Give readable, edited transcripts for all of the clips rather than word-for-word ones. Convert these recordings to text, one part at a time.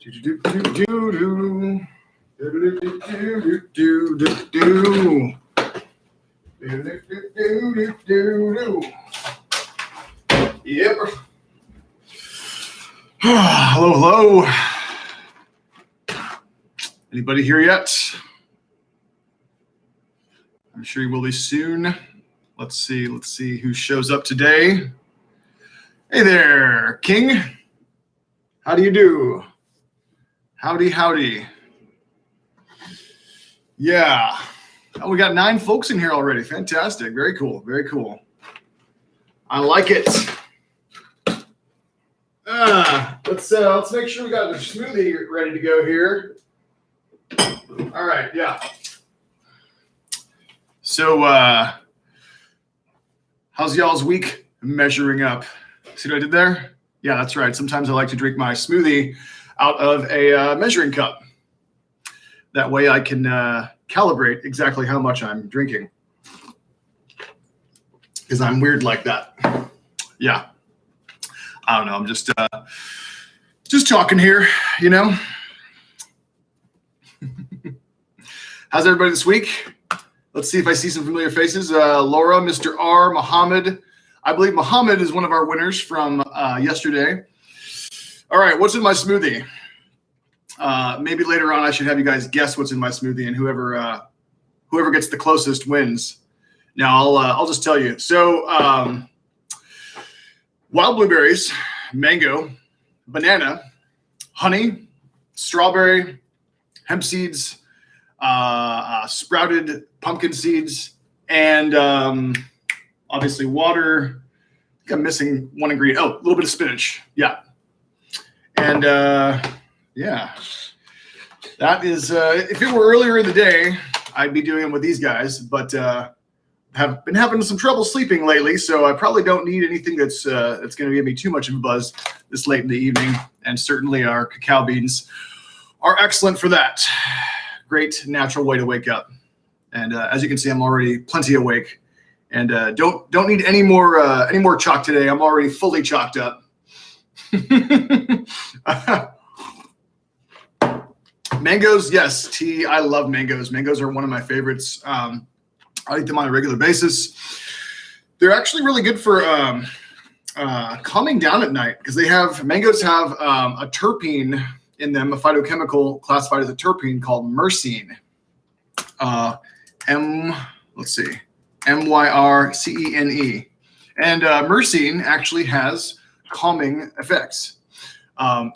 Yep. Hello. Anybody here yet? I'm sure you will be soon. Let's see who shows up today. Hey there, King. How do you do? Howdy. Yeah. Oh, we got 9 folks in here already. Fantastic. Very cool. I like it. Let's make sure we got the smoothie ready to go here. All right, yeah. So how's y'all's week measuring up? See what I did there? Yeah, that's right. Sometimes I like to drink my smoothie out of a measuring cup. That way I can calibrate exactly how much I'm drinking. Because I'm weird like that. Yeah. I don't know. I'm just talking here, you know. How's everybody this week? Let's see if I see some familiar faces. Laura, Mr. R, Muhammad. I believe Muhammad is one of our winners from yesterday. All right, what's in my smoothie? Maybe later on I should have you guys guess what's in my smoothie, and whoever gets the closest wins. Now I'll just tell you. So wild blueberries, mango, banana, honey, strawberry, hemp seeds, sprouted pumpkin seeds, and obviously water. I think I'm missing one ingredient. Oh, a little bit of spinach. Yeah. And yeah, that is, if it were earlier in the day, I'd be doing it with these guys, but have been having some trouble sleeping lately, so I probably don't need anything that's going to give me too much of a buzz this late in the evening. And certainly our cacao beans are excellent for that. Great natural way to wake up. And as you can see, I'm already plenty awake, and don't need any more chalk today. I'm already fully chalked up. Mangoes, yes, tea. I love mangoes. Mangoes are one of my favorites. I eat them on a regular basis. They're actually really good for calming down at night, because mangoes have a terpene in them, a phytochemical classified as a terpene called myrcene. myrcene. And myrcene actually has calming effects.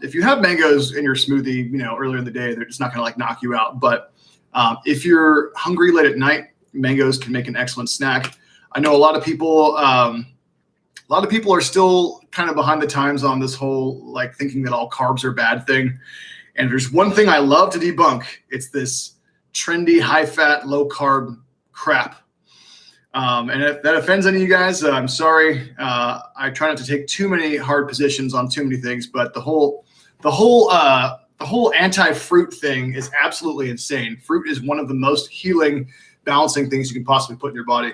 If you have mangoes in your smoothie, earlier in the day, they're just not going to knock you out. But if you're hungry late at night, mangoes can make an excellent snack. I know a lot of people are still kind of behind the times on this whole thinking that all carbs are bad thing. And there's one thing I love to debunk. It's this trendy, high-fat, low-carb crap. And if that offends any of you guys, I'm sorry. I try not to take too many hard positions on too many things, but the whole anti-fruit thing is absolutely insane. Fruit is one of the most healing, balancing things you can possibly put in your body.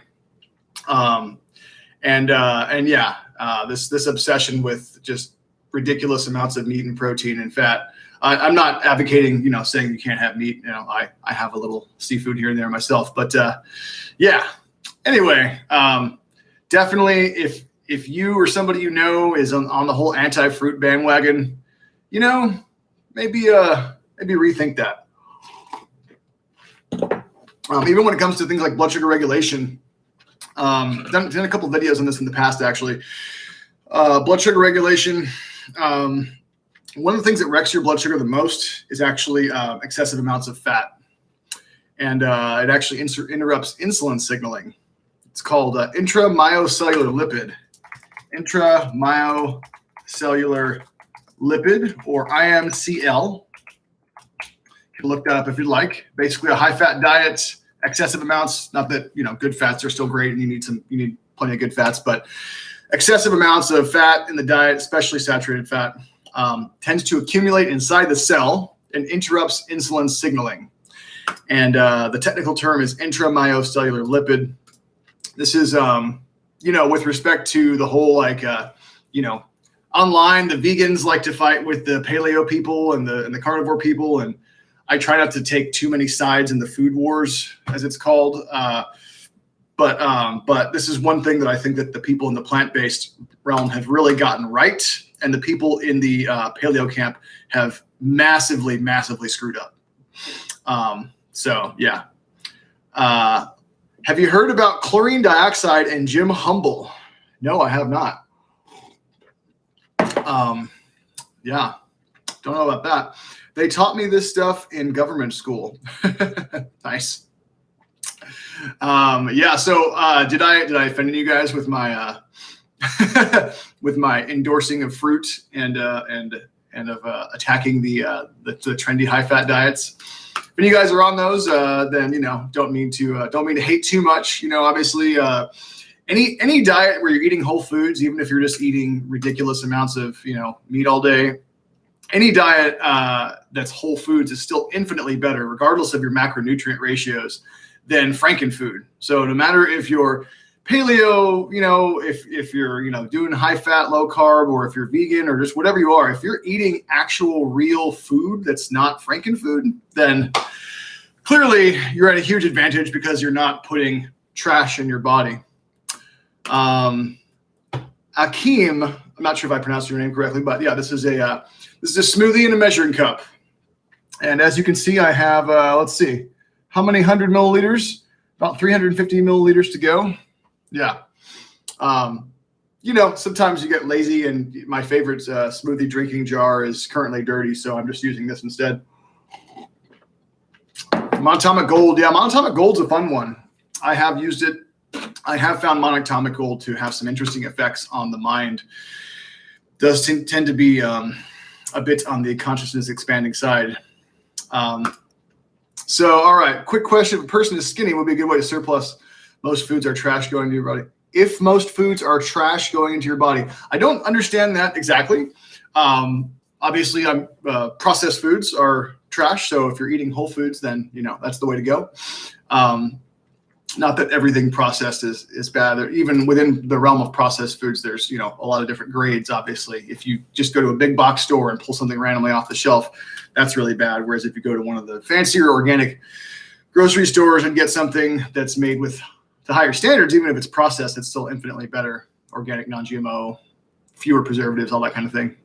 This obsession with just ridiculous amounts of meat and protein and fat. I'm not advocating, saying you can't have meat. I have a little seafood here and there myself, but yeah. Anyway, definitely if you or somebody is on the whole anti-fruit bandwagon, maybe rethink that. Even when it comes to things like blood sugar regulation, I've done a couple of videos on this in the past, actually. Blood sugar regulation, one of the things that wrecks your blood sugar the most is actually excessive amounts of fat. And it actually interrupts insulin signaling. It's called intramyocellular lipid. Intramyocellular lipid, or IMCL. You can look that up if you'd like. Basically, a high-fat diet, excessive amounts. Not that good fats are still great, and you need plenty of good fats, but excessive amounts of fat in the diet, especially saturated fat, tends to accumulate inside the cell and interrupts insulin signaling. And the technical term is intramyocellular lipid. This is, with respect to the whole online, the vegans like to fight with the paleo people and the carnivore people, and I try not to take too many sides in the food wars, as it's called. But this is one thing that I think that the people in the plant-based realm have really gotten right, and the people in the paleo camp have massively screwed up. So yeah. Have you heard about chlorine dioxide and Jim Humble? No, I have not. Yeah, don't know about that. They taught me this stuff in government school. Nice. Yeah. So, did I offend you guys with my with my endorsing of fruit and of attacking the trendy high fat diets? When you guys are on those, then don't mean to hate too much. Obviously, any diet where you're eating whole foods, even if you're just eating ridiculous amounts of meat all day, any diet that's whole foods is still infinitely better, regardless of your macronutrient ratios, than frankenfood. So no matter if you're paleo, if you're doing high fat, low carb, or if you're vegan, or just whatever you are, if you're eating actual real food that's not frankenfood, then clearly you're at a huge advantage because you're not putting trash in your body. Akeem, I'm not sure if I pronounced your name correctly, but yeah, this is a smoothie in a measuring cup. And as you can see, I have, let's see, how many 100 milliliters? About 350 milliliters to go. Yeah. Sometimes you get lazy, and my favorite smoothie drinking jar is currently dirty, so I'm just using this instead. Monatomic Gold. Yeah, Monatomic Gold's a fun one. I have used it. I have found Monatomic Gold to have some interesting effects on the mind. Does tend to be a bit on the consciousness expanding side. So, all right, quick question. If a person is skinny, would be a good way to surplus most foods are trash going into your body? If most foods are trash going into your body, I don't understand that exactly. Obviously, processed foods are trash. So if you're eating whole foods, then, that's the way to go. Not that everything processed is bad. Even within the realm of processed foods, there's, a lot of different grades, obviously. If you just go to a big box store and pull something randomly off the shelf, that's really bad. Whereas if you go to one of the fancier organic grocery stores and get something that's made with the higher standards, even if it's processed, it's still infinitely better. Organic, non-GMO, fewer preservatives, all that kind of thing.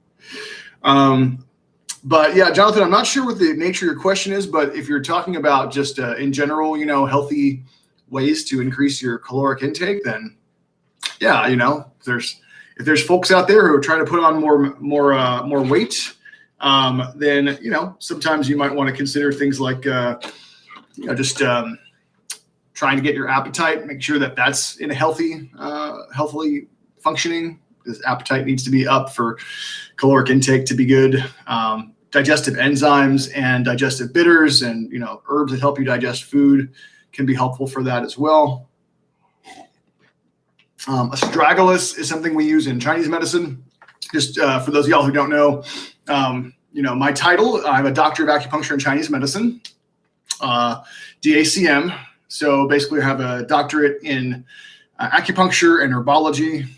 But yeah, Jonathan, I'm not sure what the nature of your question is, but if you're talking about just in general, healthy ways to increase your caloric intake, then yeah, if there's folks out there who are trying to put on more weight, then sometimes you might want to consider things like just trying to get your appetite, make sure that that's in a healthily functioning. This appetite needs to be up for caloric intake to be good. Digestive enzymes and digestive bitters and herbs that help you digest food can be helpful for that as well. Astragalus is something we use in Chinese medicine. Just for those of y'all who don't know, my title, I'm a doctor of acupuncture and Chinese medicine, DACM. So basically I have a doctorate in acupuncture and herbology.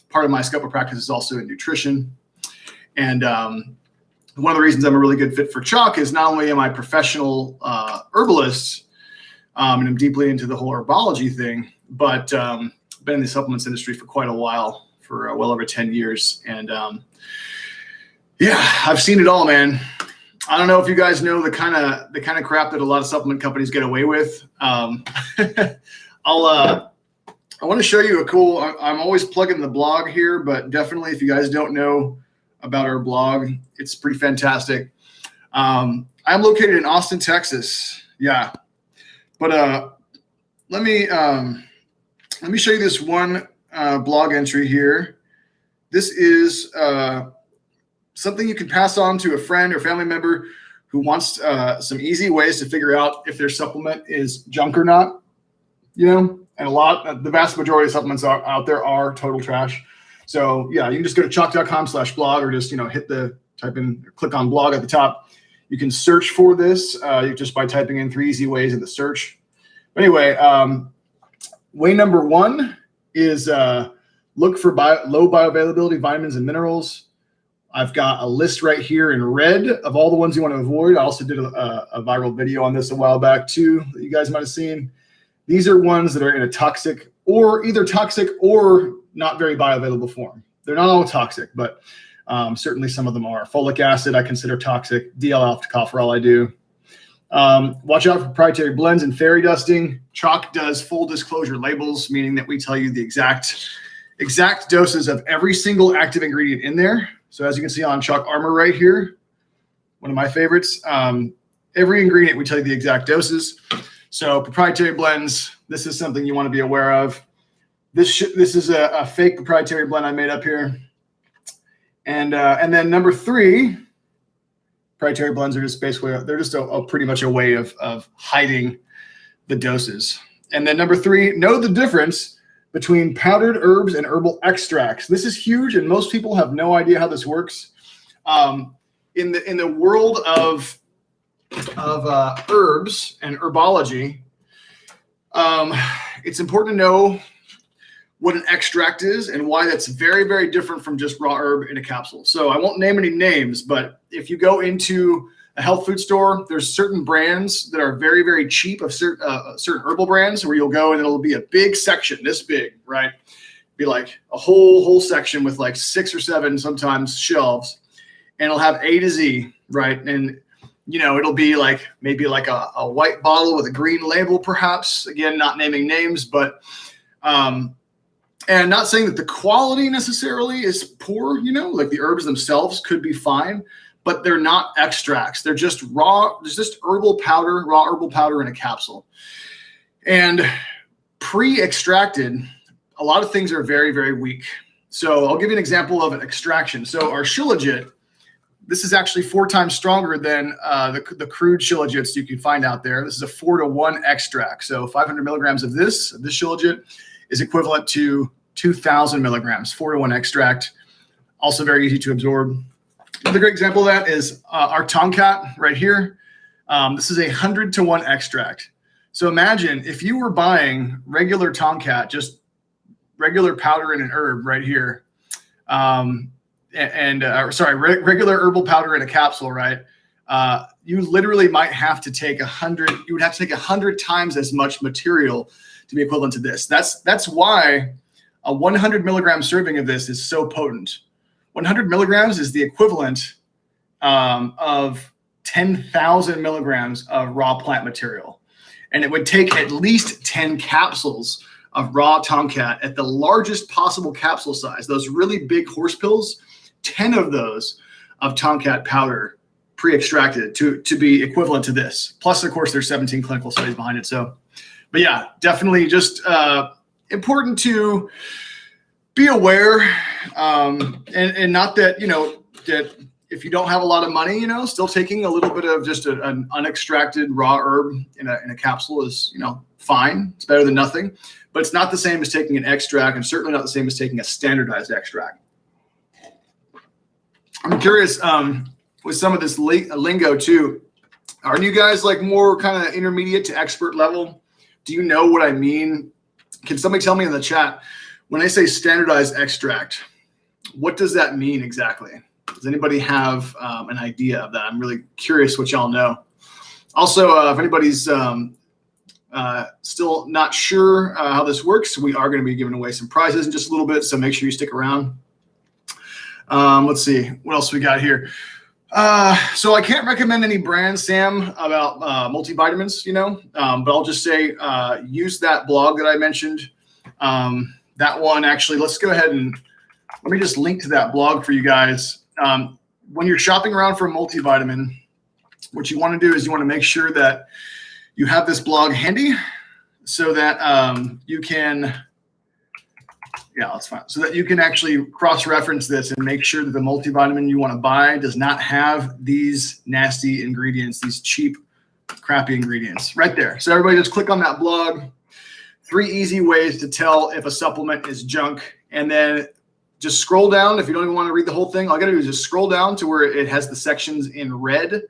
Part of my scope of practice is also in nutrition. And one of the reasons I'm a really good fit for CHOQ is not only am I a professional herbalist, and I'm deeply into the whole herbology thing, but been in the supplements industry for quite a while, for well over 10 years. And yeah, I've seen it all, man. I don't know if you guys know the kind of crap that a lot of supplement companies get away with. I want to show you a cool, I'm always plugging the blog here, but definitely if you guys don't know about our blog, it's pretty fantastic. I'm located in Austin, Texas. Yeah. But let me show you this one blog entry here. This is something you can pass on to a friend or family member who wants some easy ways to figure out if their supplement is junk or not. And the vast majority of supplements out there are total trash. So yeah, you can just go to CHOQ.com/blog or just click on blog at the top. You can search for this just by typing in 3 easy ways in the search. But anyway, way number 1 is Look for low bioavailability vitamins and minerals. I've got a list right here in red of all the ones you want to avoid. I also did a viral video on this a while back too that you guys might have seen. These are ones that are in a toxic or either toxic or not very bioavailable form. They're not all toxic, but certainly some of them are. Folic acid I consider toxic. DL-alpha-tocopherol I do. Watch out for proprietary blends and fairy dusting. CHOQ does full disclosure labels, meaning that we tell you the exact doses of every single active ingredient in there. So as you can see on CHOQ Armor right here, one of my favorites, every ingredient we tell you the exact doses. So proprietary blends, this is something you want to be aware of. This is a fake proprietary blend I made up here. And then number 3, proprietary blends are just basically, they're just pretty much a way of hiding the doses. And then number 3, know the difference between powdered herbs and herbal extracts. This is huge, and most people have no idea how this works. In the world of herbs and herbology, it's important to know what an extract is and why that's very, very different from just raw herb in a capsule. So I won't name any names, but if you go into a health food store, there's certain brands that are very, very cheap of certain herbal brands where you'll go and it'll be a big section, this big, right? Be like a whole section with like 6 or 7 sometimes shelves, and it'll have A to Z, right? And you know, it'll be like maybe like a white bottle with a green label, perhaps. Again, not naming names, but and not saying that the quality necessarily is poor, you know, like the herbs themselves could be fine, but they're not extracts. They're just raw, there's just herbal powder, raw herbal powder in a capsule. And pre-extracted, a lot of things are very, very weak. So I'll give you an example of an extraction. So our Shilajit, this is actually 4 times stronger than the crude Shilajits you can find out there. This is a 4-to-1 extract. So 500 milligrams of this Shilajit is equivalent to 2,000 milligrams, 4-to-1 extract. Also very easy to absorb. Another great example of that is our Tomcat right here. This is a 100-to-1 extract. So imagine if you were buying regular Tomcat, just regular powder in an herb right here, regular herbal powder in a capsule, right? You literally might have to take 100 times as much material to be equivalent to this. That's why a 100 milligram serving of this is so potent. 100 milligrams is the equivalent of 10,000 milligrams of raw plant material. And it would take at least 10 capsules of raw Tomcat at the largest possible capsule size, those really big horse pills, 10 of those of Tomcat powder pre-extracted to be equivalent to this. Plus, of course, there's 17 clinical studies behind it. So, but yeah, definitely just important to be aware, and not that, you know, that if you don't have a lot of money, you know, still taking a little bit of just an unextracted raw herb in a capsule is, you know, fine. It's better than nothing, but it's not the same as taking an extract, and certainly not the same as taking a standardized extract. I'm curious with some of this lingo too. Are you guys like more kind of intermediate to expert level? Do you know what I mean? Can somebody tell me in the chat, when I say standardized extract, what does that mean exactly? Does anybody have an idea of that? I'm really curious what y'all know. Also, if anybody's still not sure how this works, we are going to be giving away some prizes in just a little bit, so make sure you stick around. Let's see, what else we got here? So I can't recommend any brand, Sam, about multivitamins, you know, but I'll just say use that blog that I mentioned. That one, actually, let's go ahead and let me just link to that blog for you guys. When you're shopping around for a multivitamin, what you want to do is you want to make sure that you have this blog handy so that you can, yeah, that's fine. So that you can actually cross-reference this and make sure that the multivitamin you want to buy does not have these nasty ingredients, these cheap, crappy ingredients right there. So everybody just click on that blog. 3 easy ways to tell if a supplement is junk. And then just scroll down. If you don't even want to read the whole thing, all you got to do is just scroll down to where it has the sections in red.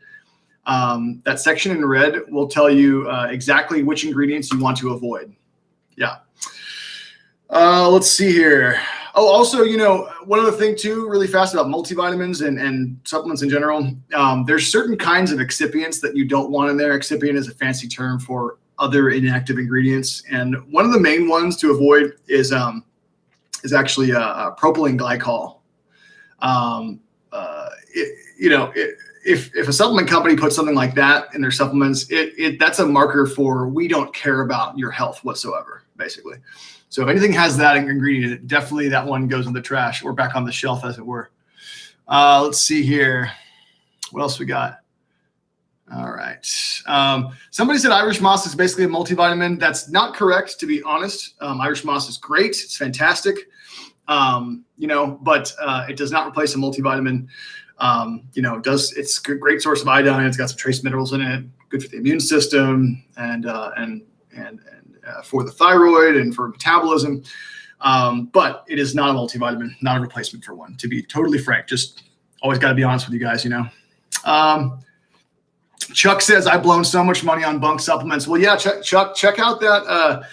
That section in red will tell you exactly which ingredients you want to avoid. Yeah. Let's see here. Oh, also, you know, one other thing too, really fast about multivitamins and supplements in general. There's certain kinds of excipients that you don't want in there. Excipient is a fancy term for other inactive ingredients, and one of the main ones to avoid is actually propylene glycol. If a supplement company puts something like that in their supplements, that's a marker for we don't care about your health whatsoever, basically. So if anything has that ingredient, definitely that one goes in the trash or back on the shelf, as it were. Let's see here. What else we got? All right. Somebody said Irish moss is basically a multivitamin. That's not correct, to be honest. Irish moss is great. It's fantastic. But it does not replace a multivitamin. It's a great source of iodine. It's got some trace minerals in it, good for the immune system and for the thyroid and for metabolism. But it is not a multivitamin, not a replacement for one, to be totally frank. Just always got to be honest with you guys, Chuck says, I've blown so much money on bunk supplements. Well, yeah, Chuck, check out that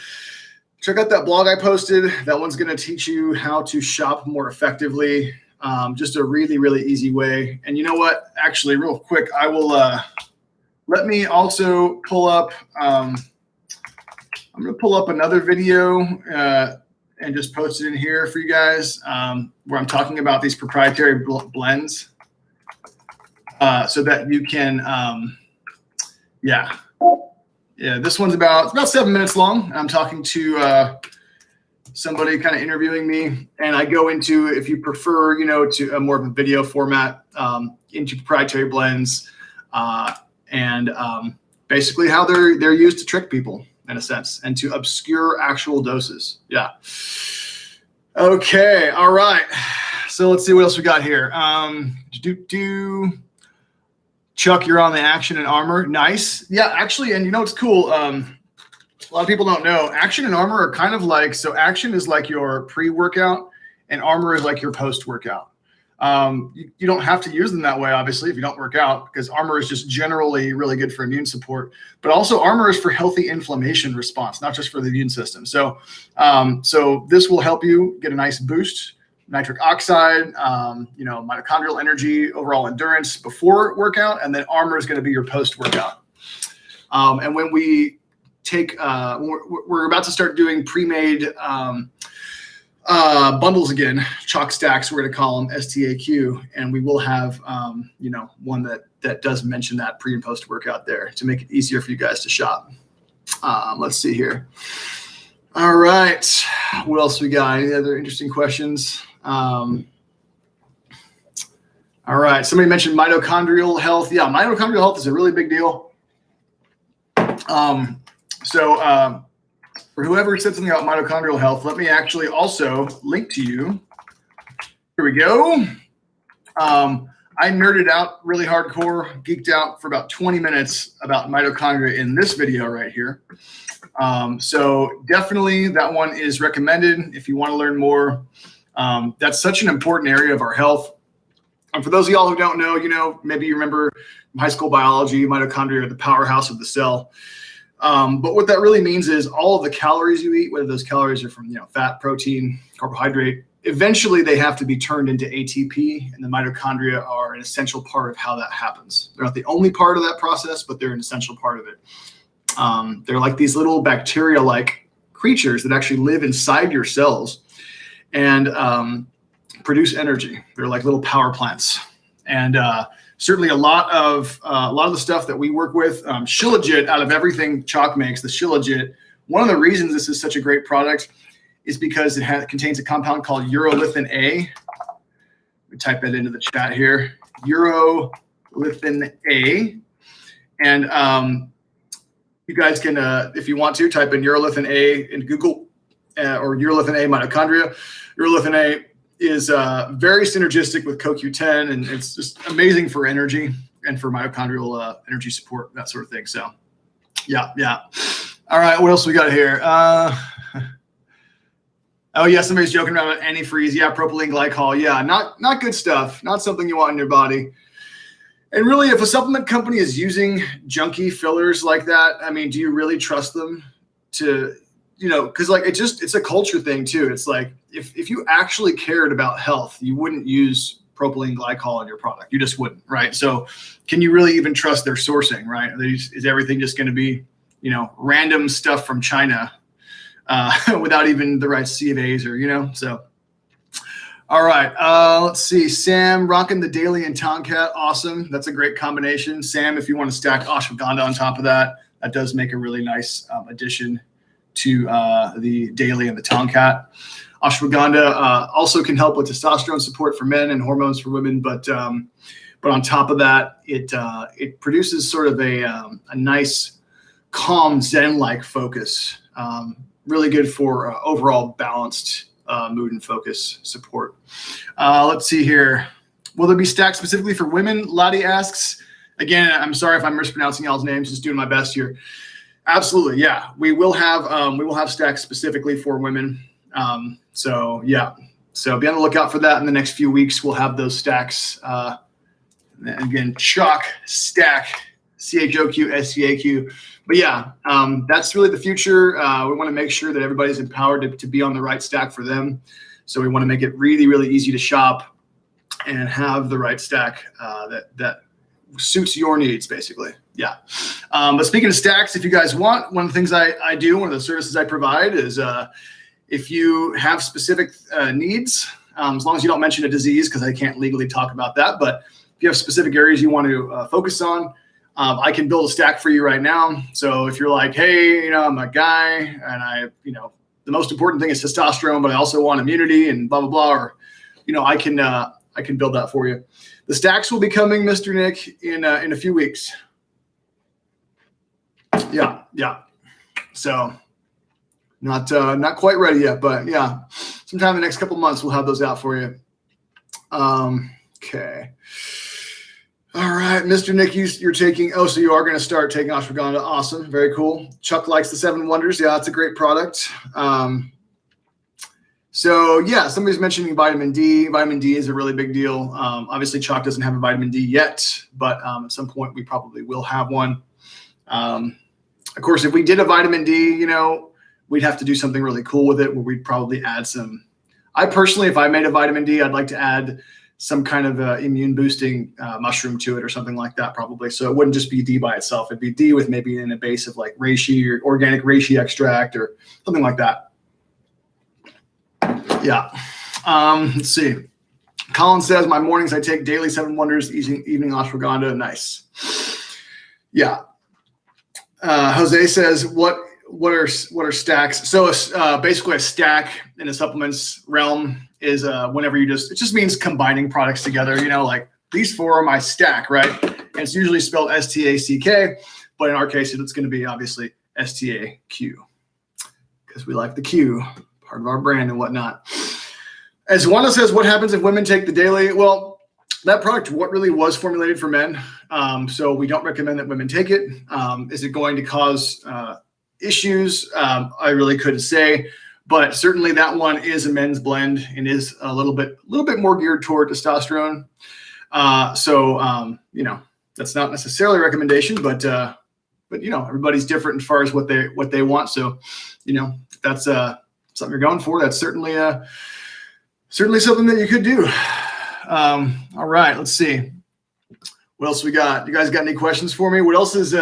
blog I posted. That one's going to teach you how to shop more effectively. Just a really, really easy way. And you know what? Actually, real quick, I will let me also pull up. I'm going to pull up another video and just post it in here for you guys where I'm talking about these proprietary blends so that you can, this one's about 7 minutes long. I'm talking to somebody kind of interviewing me, and I go into, if you prefer, to a more of a video format, into proprietary blends and basically how they're used to trick people in a sense and to obscure actual doses. Yeah. Okay. All right. So let's see what else we got here. Chuck, you're on the Action and Armor. Nice. Yeah, actually, and it's cool. A lot of people don't know Action and Armor are kind of like, so Action is like your pre-workout and Armor is like your post-workout. You don't have to use them that way, obviously, if you don't work out, because Armor is just generally really good for immune support, but also Armor is for healthy inflammation response, not just for the immune system. So this will help you get a nice boost, nitric oxide, mitochondrial energy, overall endurance before workout, and then Armor is going to be your post-workout. And when we take, we're about to start doing pre-made bundles again, CHOQ stacks, we're going to call them STAQ, and we will have one that does mention that pre and post workout there to make it easier for you guys to shop. Let's see here. All right, what else we got? Any other interesting questions? All right, somebody mentioned mitochondrial health. Yeah, mitochondrial health is a really big deal. For whoever said something about mitochondrial health, let me actually also link to you. Here we go. I nerded out really hardcore, geeked out for about 20 minutes about mitochondria in this video right here. So definitely that one is recommended if you want to learn more. That's such an important area of our health. And for those of y'all who don't know, maybe you remember from high school biology, mitochondria are the powerhouse of the cell. But what that really means is all of the calories you eat, whether those calories are from fat, protein, carbohydrate, eventually they have to be turned into ATP, and the mitochondria are an essential part of how that happens. They're not the only part of that process, but they're an essential part of it. They're like these little bacteria-like creatures that actually live inside your cells and produce energy. They're like little power plants. And certainly a lot of the stuff that we work with, Shilajit, out of everything CHOQ makes, the Shilajit, one of the reasons this is such a great product is because it contains a compound called urolithin A. Let me type that into the chat here. Urolithin A. And you guys can, if you want to, type in urolithin A in Google or urolithin A mitochondria. Urolithin A is very synergistic with CoQ10, and it's just amazing for energy and for mitochondrial energy support, that sort of thing. So, yeah. All right, what else we got here? Oh, yeah, somebody's joking about antifreeze. Yeah, propylene glycol. Yeah, not good stuff. Not something you want in your body. And really, if a supplement company is using junky fillers like that, I mean, do you really trust them to because like it's a culture thing too. It's like if you actually cared about health, you wouldn't use propylene glycol in your product. You just wouldn't, right? So can you really even trust their sourcing, right? Is everything just going to be, random stuff from China without even the right C of A's or, so. All right. Let's see. Sam rocking the daily and Tomcat. Awesome. That's a great combination. Sam, if you want to stack ashwagandha on top of that, that does make a really nice addition to the daily and the Tomcat. Ashwagandha also can help with testosterone support for men and hormones for women, but on top of that, it produces sort of a nice, calm, Zen-like focus. Really good for overall balanced mood and focus support. Let's see here. Will there be stacks specifically for women? Lottie asks. Again, I'm sorry if I'm mispronouncing y'all's names. Just doing my best here. Absolutely, yeah. We will have stacks specifically for women. So yeah. So be on the lookout for that in the next few weeks. We'll have those stacks. Again, CHOQ stack, CHOQ, SCAQ. But yeah, that's really the future. We want to make sure that everybody's empowered to be on the right stack for them. So we want to make it really, really easy to shop and have the right stack that suits your needs, basically. Yeah. But speaking of stacks, if you guys want, one of the things I do, one of the services I provide is if you have specific needs, as long as you don't mention a disease, because I can't legally talk about that, but if you have specific areas you want to focus on, I can build a stack for you right now. So if you're like, hey, I'm a guy and the most important thing is testosterone, but I also want immunity and blah, blah, blah, or, I can build that for you. The stacks will be coming, Mr. Nick, in a few weeks. Yeah. So not quite ready yet, but yeah, sometime in the next couple months, we'll have those out for you. Okay. All right, Mr. Nick, you're taking, so you are going to start taking ashwagandha. Awesome. Very cool. Chuck likes the 7 Wonders. Yeah, it's a great product. So yeah, somebody's mentioning vitamin D. Vitamin D is a really big deal. Obviously, CHOQ doesn't have a vitamin D yet, but at some point we probably will have one. Of course, if we did a vitamin D, we'd have to do something really cool with it where we'd probably add some. I personally, if I made a vitamin D, I'd like to add some kind of immune boosting mushroom to it or something like that, probably. So it wouldn't just be D by itself. It'd be D with maybe in a base of like reishi or organic reishi extract or something like that. Yeah. Let's see. Colin says, my mornings I take daily 7 Wonders, evening ashwagandha. Nice. Yeah. Jose says, what are stacks? So basically a stack in the supplements realm is whenever it just means combining products together, like these 4 are my stack, right? And it's usually spelled STACK, but in our case, it's going to be obviously STAQ because we like the Q, part of our brand and whatnot. As Wanda says, what happens if women take the daily? Well, that product really was formulated for men. So we don't recommend that women take it. Is it going to cause issues? I really couldn't say. But certainly that one is a men's blend and is a little bit more geared toward testosterone. So that's not necessarily a recommendation, but everybody's different as far as what they want. So, if that's something you're going for, that's certainly something that you could do. All right, let's see. What else we got? You guys got any questions for me? What else is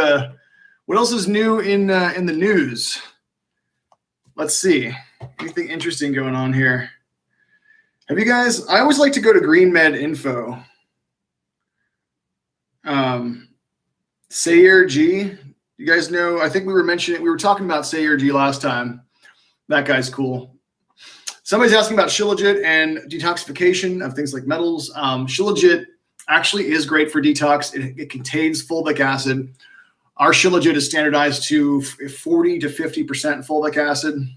new in the news? Let's see. Anything interesting going on here? Have you guys? I always like to go to Green Med Info. Sayer G. You guys know? I think we were talking about Sayer G last time. That guy's cool. Somebody's asking about Shilajit and detoxification of things like metals. Shilajit actually is great for detox. It contains fulvic acid. Our Shilajit is standardized to 40 to 50% fulvic acid.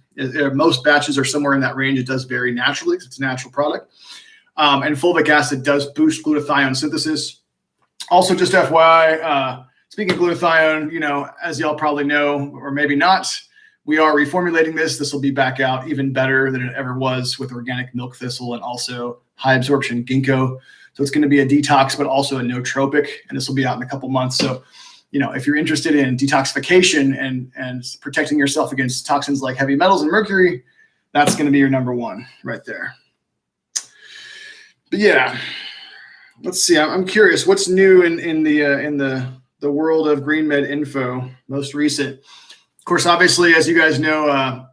Most batches are somewhere in that range. It does vary naturally because it's a natural product. And fulvic acid does boost glutathione synthesis. Also, just FYI, speaking of glutathione, as y'all probably know, or maybe not, we are reformulating this. This will be back out even better than it ever was with organic milk thistle and also high absorption ginkgo. So it's going to be a detox, but also a nootropic, and this will be out in a couple months. So if you're interested in detoxification and protecting yourself against toxins like heavy metals and mercury, that's going to be your number one right there. But yeah, let's see. I'm curious, what's new in the world of green med info, most recent. Of course, obviously, as you guys know,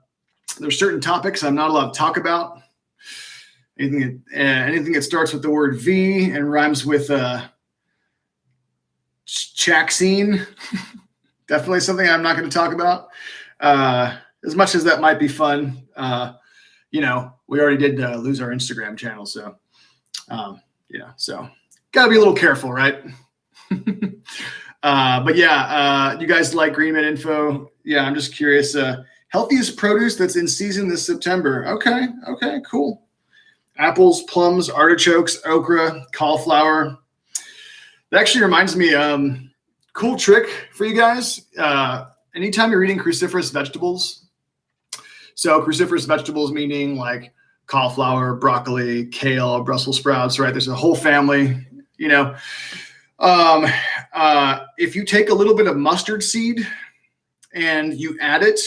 there's certain topics I'm not allowed to talk about. Anything that starts with the word V and rhymes with chaxine, definitely something I'm not going to talk about. As much as that might be fun, we already did lose our Instagram channel, so so got to be a little careful, right? But yeah, you guys like green med info? Yeah, I'm just curious. Healthiest produce that's in season this September. Okay, cool. Apples, plums, artichokes, okra, cauliflower. That actually reminds me, cool trick for you guys. Anytime you're eating cruciferous vegetables, so cruciferous vegetables meaning like cauliflower, broccoli, kale, Brussels sprouts, right? There's a whole family, if you take a little bit of mustard seed and you add it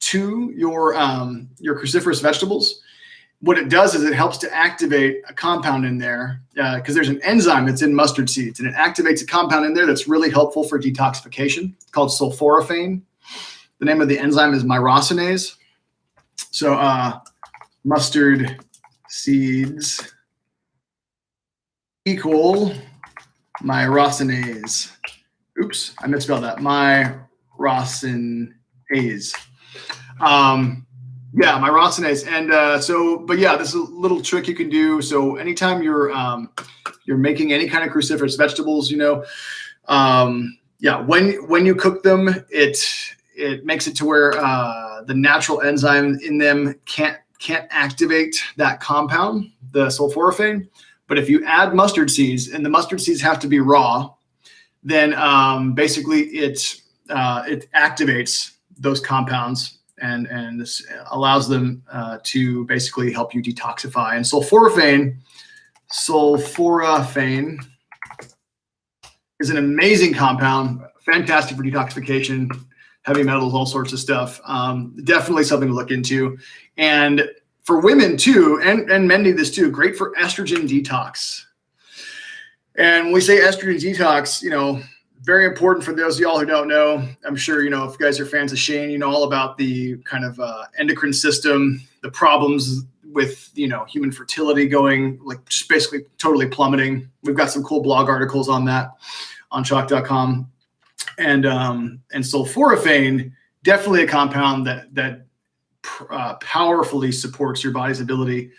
to your cruciferous vegetables, what it does is it helps to activate a compound in there because there's an enzyme that's in mustard seeds, and it activates a compound in there that's really helpful for detoxification. It's called sulforaphane. The name of the enzyme is myrosinase. So mustard seeds equal myrosinase. Oops, I misspelled that. Myrosinase. Yeah, myrosinase. And but yeah, this is a little trick you can do. So anytime you're making any kind of cruciferous vegetables, when you cook them, it makes it to where the natural enzyme in them can't activate that compound, the sulforaphane. But if you add mustard seeds, and the mustard seeds have to be raw, then basically it activates those compounds and this allows them to basically help you detoxify. And sulforaphane is an amazing compound, fantastic for detoxification, heavy metals, all sorts of stuff. Definitely something to look into. And for women too, and men need this too, great for estrogen detox. And when we say estrogen detox, very important for those of y'all who don't know. I'm sure, if you guys are fans of Shane, you know all about the kind of endocrine system, the problems with, human fertility going, like just basically totally plummeting. We've got some cool blog articles on that on CHOQ.com. And sulforaphane, definitely a compound that powerfully supports your body's ability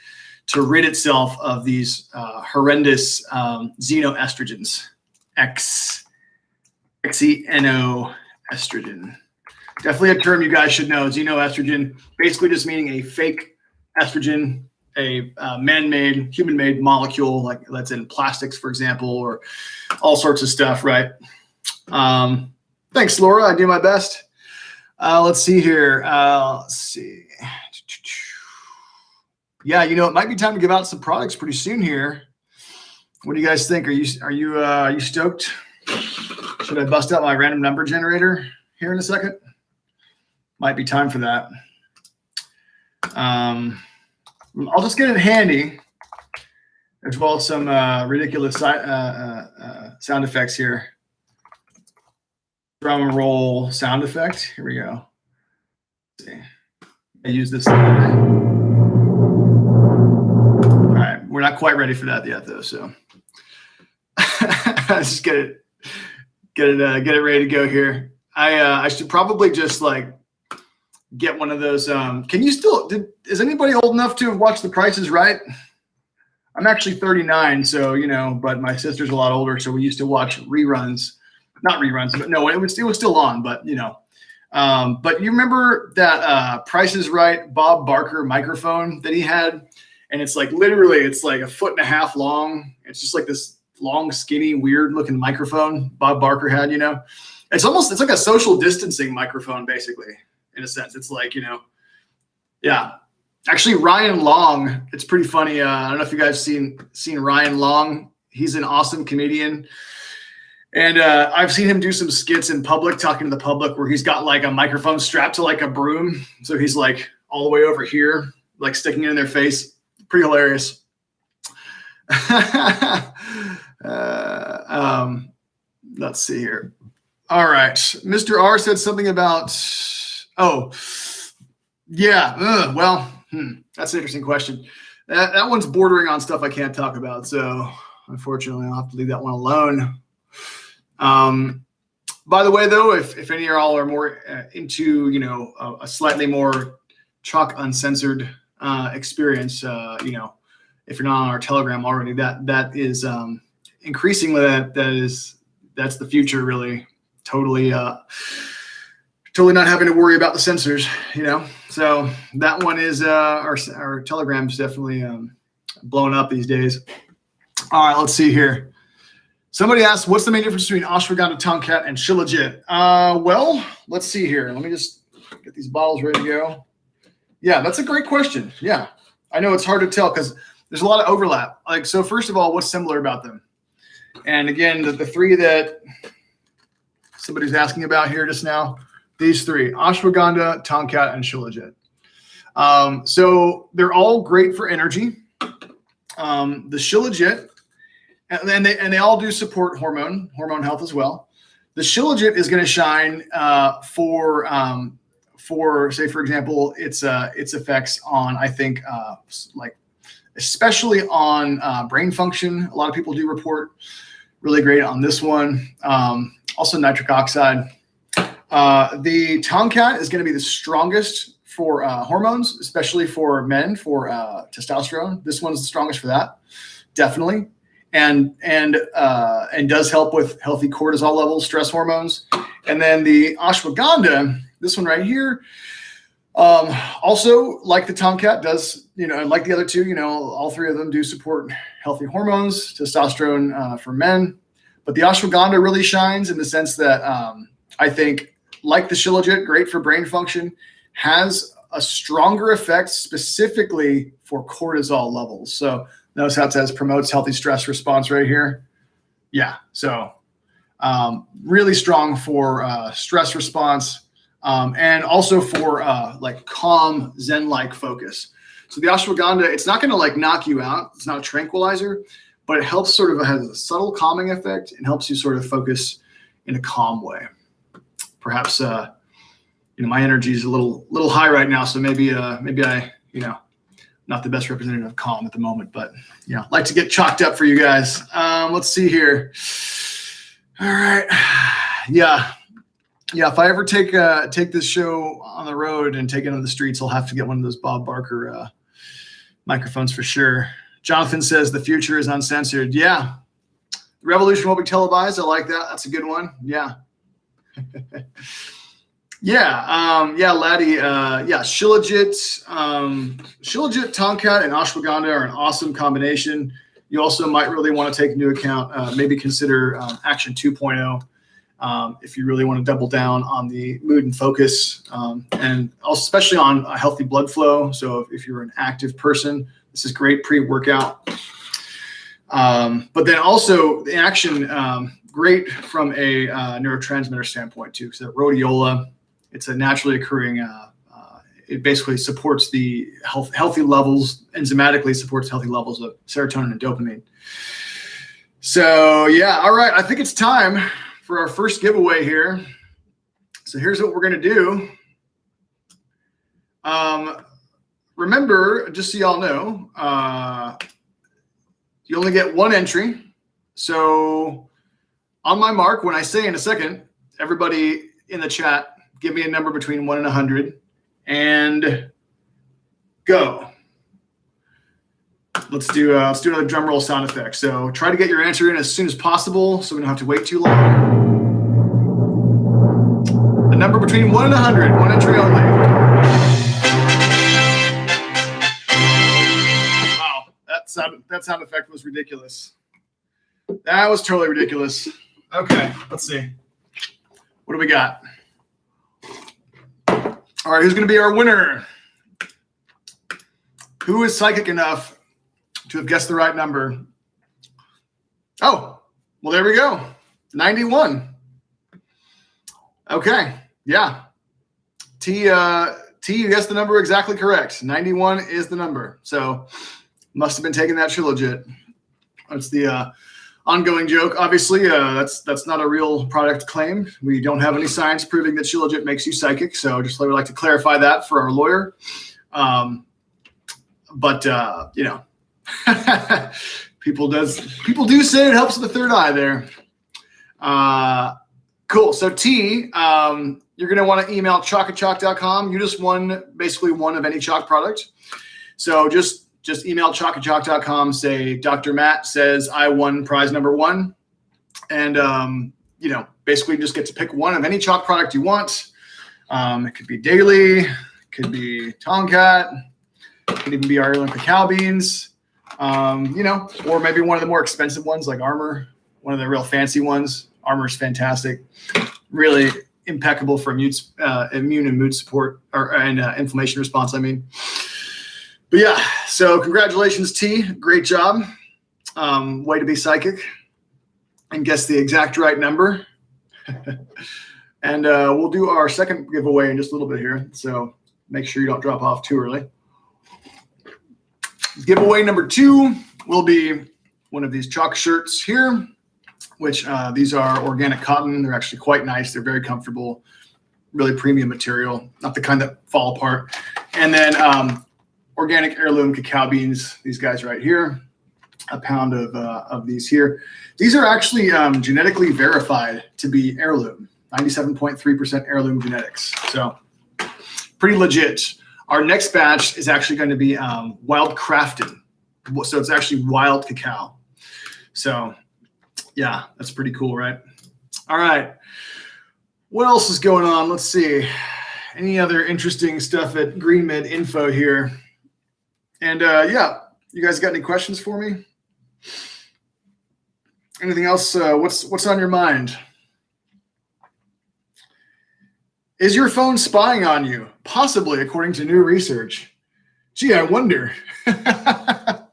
to rid itself of these horrendous xenoestrogens, xenoestrogen. Definitely a term you guys should know. Xenoestrogen, basically just meaning a fake estrogen, a man-made, human-made molecule, like that's in plastics, for example, or all sorts of stuff, right? Thanks, Laura. I do my best. Let's see here. Let's see. Yeah, it might be time to give out some products pretty soon here. What do you guys think? Are you stoked? Should I bust out my random number generator here in a second? Might be time for that. I'll just get it handy, as well as some ridiculous sound effects here. Drum roll sound effect. Here we go. Let's see. I use this. All right, we're not quite ready for that yet, though. So just get it ready to go here. I should probably just get one of those. Can you still? Is anybody old enough to have watched The Price is Right? I'm actually 39, so but my sister's a lot older, so we used to watch reruns. Not reruns, but no, it was still on, but but you remember that Price is Right Bob Barker microphone that he had, and it's literally it's like 1.5 feet long. It's just like this long, skinny, weird looking microphone Bob Barker had. It's like a social distancing microphone, basically, in a sense. It's yeah. Actually, Ryan Long, it's pretty funny. I don't know if you guys seen Ryan Long. He's an awesome comedian. And I've seen him do some skits in public, talking to the public, where he's got like a microphone strapped to like a broom. So he's like all the way over here, like sticking it in their face. Pretty hilarious. Let's see here. All right. Mr. R said something about, that's an interesting question. That one's bordering on stuff I can't talk about. So unfortunately, I'll have to leave that one alone. By the way, though, if any of y'all are more into, a slightly more CHOQ uncensored experience, if you're not on our Telegram already, that is increasingly that's the future, really. Totally not having to worry about the censors, So that one is our Telegram's definitely blowing up these days. All right, let's see here. Somebody asked, what's the main difference between ashwagandha, tomcat, and shilajit? Well, let's see here. Let me just get these bottles ready to go. Yeah, that's a great question. Yeah, I know it's hard to tell because there's a lot of overlap. So first of all, what's similar about them? And again, the three that somebody's asking about here just now, these three: ashwagandha, tomcat, and shilajit. So they're all great for energy. The shilajit, and they all do support hormone health as well. The shilajit is going to shine for say, for example, its effects on, I think, especially on brain function. A lot of people do report really great on this one. Also nitric oxide. The tomcat is going to be the strongest for hormones, especially for men, for testosterone. This one's the strongest for that, definitely. And does help with healthy cortisol levels, stress hormones. And then the ashwagandha, this one right here, also, like the tomcat does, like the other two, all three of them do support healthy hormones, testosterone for men. But the ashwagandha really shines in the sense that I think, like the shilajit, great for brain function, has a stronger effect specifically for cortisol levels. So notice how it says promotes healthy stress response right here. Yeah, so really strong for stress response. And also for calm Zen-like focus. So the ashwagandha, it's not going to knock you out. It's not a tranquilizer, but it helps has a subtle calming effect and helps you sort of focus in a calm way. Perhaps, my energy is a little high right now. So maybe I, not the best representative of calm at the moment, but like to get chalked up for you guys. Let's see here. All right. Yeah, if I ever take this show on the road and take it on the streets, I'll have to get one of those Bob Barker microphones for sure. Jonathan says the future is uncensored. Yeah. The revolution won't be televised. I like that. That's a good one. Yeah. Laddie. Shilajit, tomcat, and ashwagandha are an awesome combination. You also might really want to take into account, maybe consider Action 2.0. If you really want to double down on the mood and focus, and especially on a healthy blood flow. So if you're an active person, this is great pre-workout. But then also the action, great from a neurotransmitter standpoint too. So rhodiola, it's a naturally occurring, it basically supports the healthy levels, enzymatically supports healthy levels of serotonin and dopamine. So yeah, all right, I think it's time for our first giveaway here. So here's what we're going to do. Remember, just so y'all know, you only get one entry. So on my mark, when I say in a second, everybody in the chat, give me a number between 1 and 100 and go. Let's do another drum roll sound effect. So try to get your answer in as soon as possible so we don't have to wait too long. A number between 1 and 100, one entry only. Wow, that sound effect was ridiculous. That was totally ridiculous. Okay, let's see. What do we got? All right, who's going to be our winner? Who is psychic enough to have guessed the right number? Oh, well, there we go. 91. Okay. Yeah. T, you guessed the number exactly correct. 91 is the number. So must have been taking that Shilajit. That's the ongoing joke. Obviously, that's not a real product claim. We don't have any science proving that Shilajit makes you psychic. So just would like to clarify that for our lawyer. But you know, people do say it helps with the third eye there. Cool. So T, you're going to want to email CHOQ@CHOQ.com. You just won basically one of any CHOQ product. So just email CHOQ@CHOQ.com. Say Dr. Matt says I won prize number 1, and you know, basically just get to pick one of any CHOQ product you want. It could be Daily, it could be Tomcat, it could even be our Heirloom cacao beans. You know, or maybe one of the more expensive ones like Armor, one of the real fancy ones. Armor is fantastic, really impeccable for immune and mood support and inflammation response. I mean, but yeah, so congratulations, T. Great job. Way to be psychic and guess the exact right number. And we'll do our second giveaway in just a little bit here. So make sure you don't drop off too early. Giveaway number 2 will be one of these CHOQ shirts here, which these are organic cotton. They're actually quite nice. They're very comfortable, really premium material, not the kind that fall apart. And then organic heirloom cacao beans, these guys right here, a pound of these here. These are actually genetically verified to be heirloom, 97.3% heirloom genetics. So pretty legit. Our next batch is actually going to be wild crafted. So it's actually wild cacao. So yeah, that's pretty cool, right? All right. What else is going on? Let's see. Any other interesting stuff at GreenMed info here? And yeah, you guys got any questions for me? Anything else? What's on your mind? Is your phone spying on you? Possibly, according to new research. Gee, I wonder. How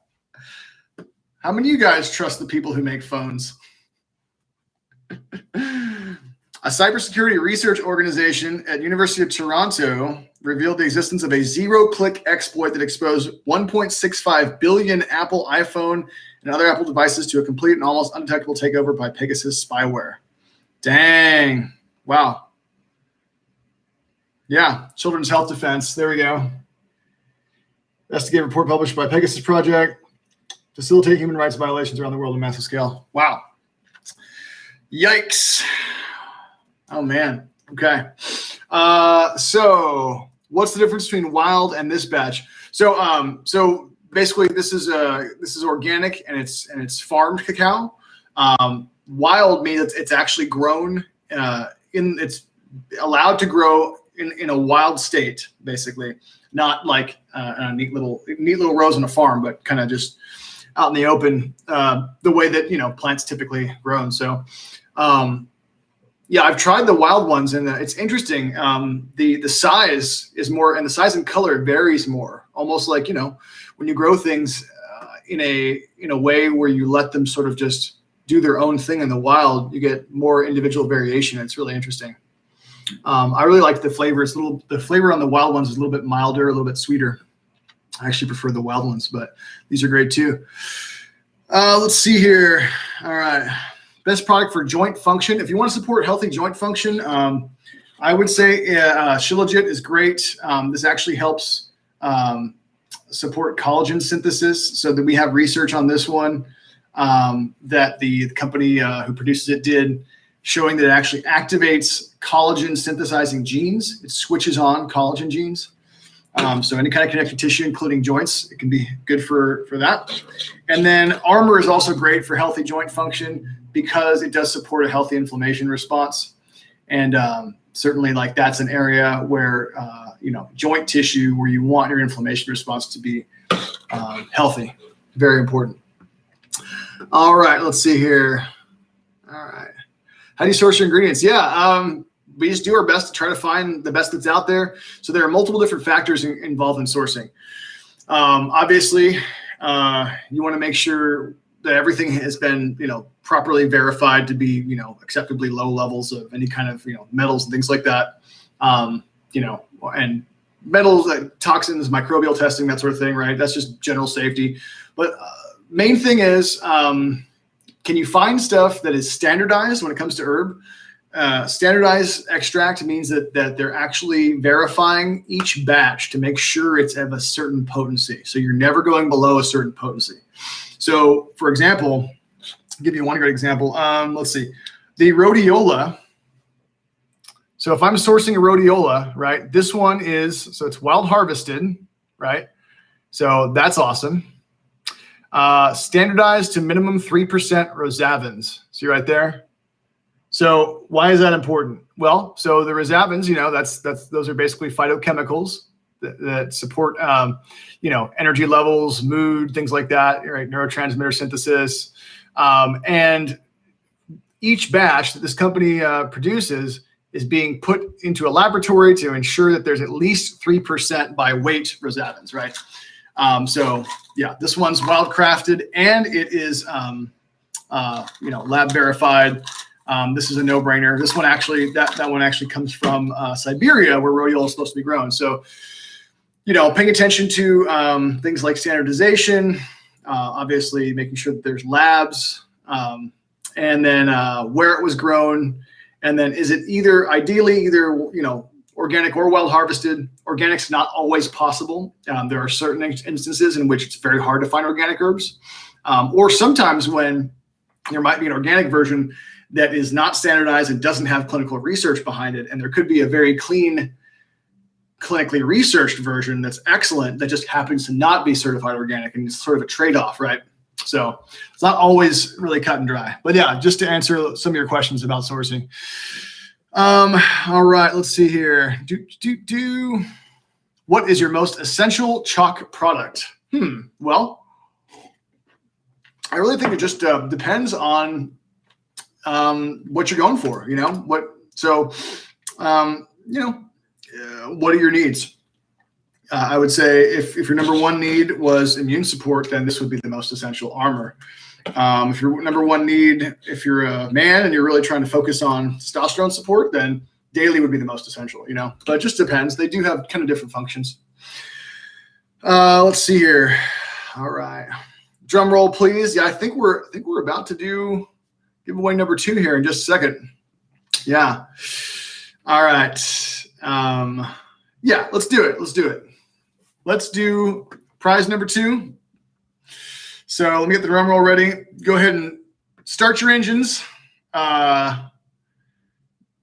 many of you guys trust the people who make phones? A cybersecurity research organization at University of Toronto revealed the existence of a zero-click exploit that exposed 1.65 billion Apple iPhone and other Apple devices to a complete and almost undetectable takeover by Pegasus spyware. Dang. Wow. Yeah, Children's Health Defense. There we go. Investigative report published by Pegasus Project. Facilitate human rights violations around the world on a massive scale. Wow. Yikes. Oh, man. Okay. So what's the difference between wild and this batch? So basically this is organic and it's farmed cacao. Wild means it's actually grown it's allowed to grow in a wild state, basically, not like a neat little rows on a farm, but kind of just out in the open, the way that, you know, plants typically grow. So, yeah, I've tried the wild ones, and it's interesting. The size is more, and the size and color varies more. Almost like, you know, when you grow things in a way where you let them sort of just do their own thing in the wild, you get more individual variation. It's really interesting. I really like the flavor. The flavor on the wild ones is a little bit milder, a little bit sweeter. I actually prefer the wild ones, but these are great too. Let's see here. All right. Best product for joint function. If you want to support healthy joint function, I would say Shilajit is great. This actually helps support collagen synthesis. So that we have research on this one that the company who produces it did, showing that it actually activates collagen synthesizing genes. It switches on collagen genes. So any kind of connective tissue, including joints, it can be good for that. And then Armor is also great for healthy joint function because it does support a healthy inflammation response. And certainly, like, that's an area where, you know, joint tissue where you want your inflammation response to be healthy. Very important. All right, let's see here. All right. How do you source your ingredients? Yeah, we just do our best to try to find the best that's out there. So there are multiple different factors involved in sourcing. Obviously, you want to make sure that everything has been, you know, properly verified to be, acceptably low levels of any kind of, metals and things like that. And metals, toxins, microbial testing, that sort of thing, right? That's just general safety. But main thing is, can you find stuff that is standardized when it comes to herb? Standardized extract means that they're actually verifying each batch to make sure it's of a certain potency. So you're never going below a certain potency. So, for example, I'll give you one great example. Let's see, the rhodiola. So if I'm sourcing a rhodiola, right, this one so it's wild harvested, right? So that's awesome. Standardized to minimum 3% rosavins. See right there? So why is that important? Well, so the rosavins, those are basically phytochemicals that support, energy levels, mood, things like that, right? Neurotransmitter synthesis. And each batch that this company produces is being put into a laboratory to ensure that there's at least 3% by weight rosavins, right? So yeah, this one's wild crafted and it is, lab verified. This is a no-brainer. This one actually, that one actually comes from Siberia, where rhodiola is supposed to be grown. So, paying attention to things like standardization, obviously making sure that there's labs, and then where it was grown, and then is it ideally either organic or wild harvested. Organic's not always possible. There are certain instances in which it's very hard to find organic herbs, or sometimes when there might be an organic version that is not standardized and doesn't have clinical research behind it. And there could be a very clean, clinically researched version that's excellent that just happens to not be certified organic, and it's sort of a trade-off, right? So it's not always really cut and dry. But yeah, just to answer some of your questions about sourcing. All right, let's see here. What is your most essential CHOQ product? Well, I really think it just depends on what you're going for, what are your needs? I would say if your number one need was immune support, then this would be the most essential armor. If your number one need, if you're a man and you're really trying to focus on testosterone support, then daily would be the most essential, but it just depends. They do have kind of different functions. Let's see here. All right. Drum roll, please. Yeah, I think we're about to do giveaway number 2 here in just a second. Yeah. All right. Yeah, let's do it. Let's do prize number 2. So let me get the drum roll ready. Go ahead and start your engines.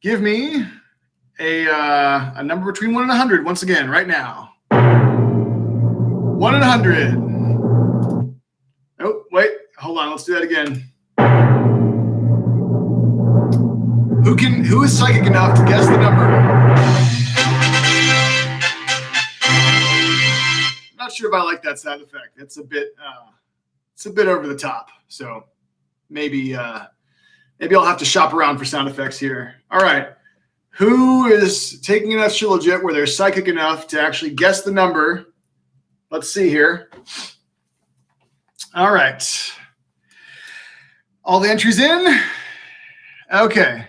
Give me a number between 1 and 100 once again right now. 1 and 100. Oh, wait. Hold on. Let's do that again. Who is psychic enough to guess the number? I'm not sure if I like that sound effect. It's a bit over the top. So maybe I'll have to shop around for sound effects here. All right. Who is taking enough Shilajit where they're psychic enough to actually guess the number? Let's see here. All right. All the entries in? Okay.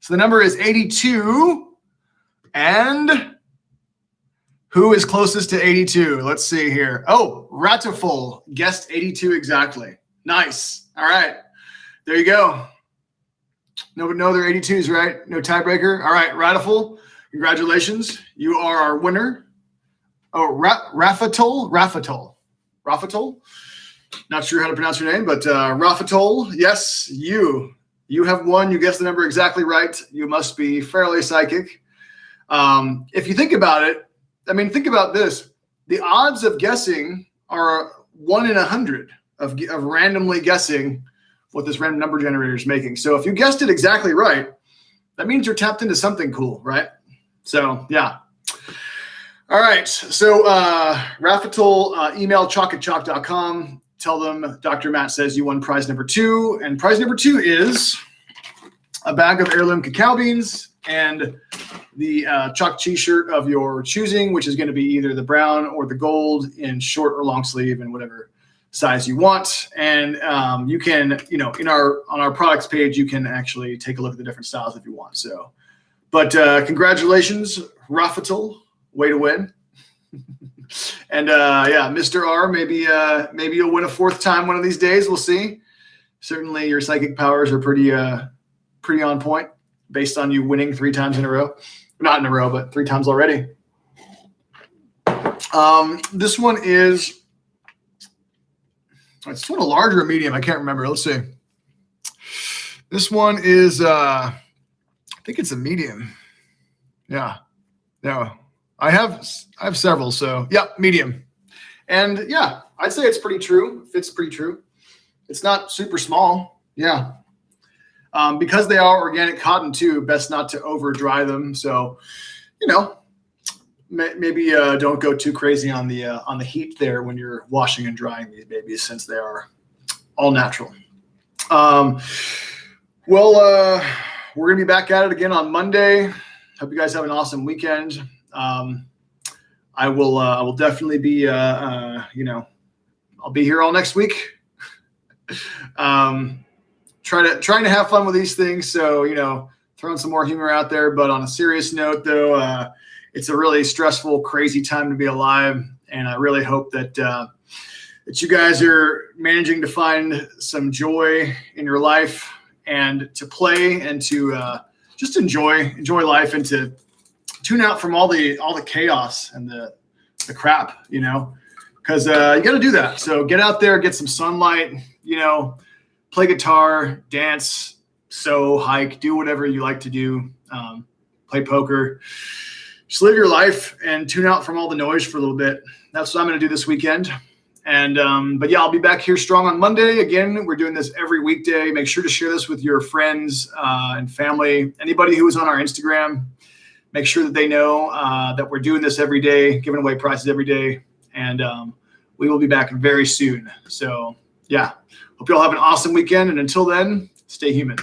So the number is 82. And who is closest to 82? Let's see here. Oh, Ratiful guessed 82 exactly. Nice. All right. There you go. No other 82s, right? No tiebreaker. All right, Ratiful, congratulations. You are our winner. Oh, Rafatol. Not sure how to pronounce your name, but Rafatol, yes, you have won. You guessed the number exactly right. You must be fairly psychic. If you think about it, think about this. The odds of guessing are 1 in 100 of randomly guessing what this random number generator is making. So if you guessed it exactly right, that means you're tapped into something cool, right? So yeah. All right. So Rafatol, email CHOQ@CHOQ.com. Tell them Dr. Matt says you won prize number 2. And prize number 2 is a bag of heirloom cacao beans and the CHOQ t-shirt of your choosing, which is going to be either the brown or the gold in short or long sleeve and whatever size you want. And you can, on our products page, you can actually take a look at the different styles if you want. So, but congratulations, Rafael, way to win. And yeah, Mr. R, maybe you'll win a fourth time one of these days. We'll see. Certainly your psychic powers are pretty on point based on you winning 3 times in a row. Not in a row, but 3 times already. This one is, it's one a larger or medium. I can't remember. Let's see. This one is, I think it's a medium. Yeah. No, I have several. So yeah, medium. And yeah, I'd say it's pretty true. Fits pretty true. It's not super small. Yeah. Because they are organic cotton too, best not to over dry them. So, maybe don't go too crazy on the heat there when you're washing and drying these babies, since they are all natural. Well, we're gonna be back at it again on Monday. Hope you guys have an awesome weekend. I will definitely be I'll be here all next week. Trying to have fun with these things. So, throwing some more humor out there, but on a serious note though, it's a really stressful, crazy time to be alive. And I really hope that you guys are managing to find some joy in your life and to play and to just enjoy life and to tune out from all the chaos and the crap, because you got to do that. So get out there, get some sunlight, play guitar, dance, sew, hike, do whatever you like to do, play poker. Just live your life and tune out from all the noise for a little bit. That's what I'm going to do this weekend. And but yeah, I'll be back here strong on Monday. Again, we're doing this every weekday. Make sure to share this with your friends and family. Anybody who is on our Instagram, make sure that they know that we're doing this every day, giving away prizes every day. And we will be back very soon. So yeah, hope you all have an awesome weekend. And until then, stay human.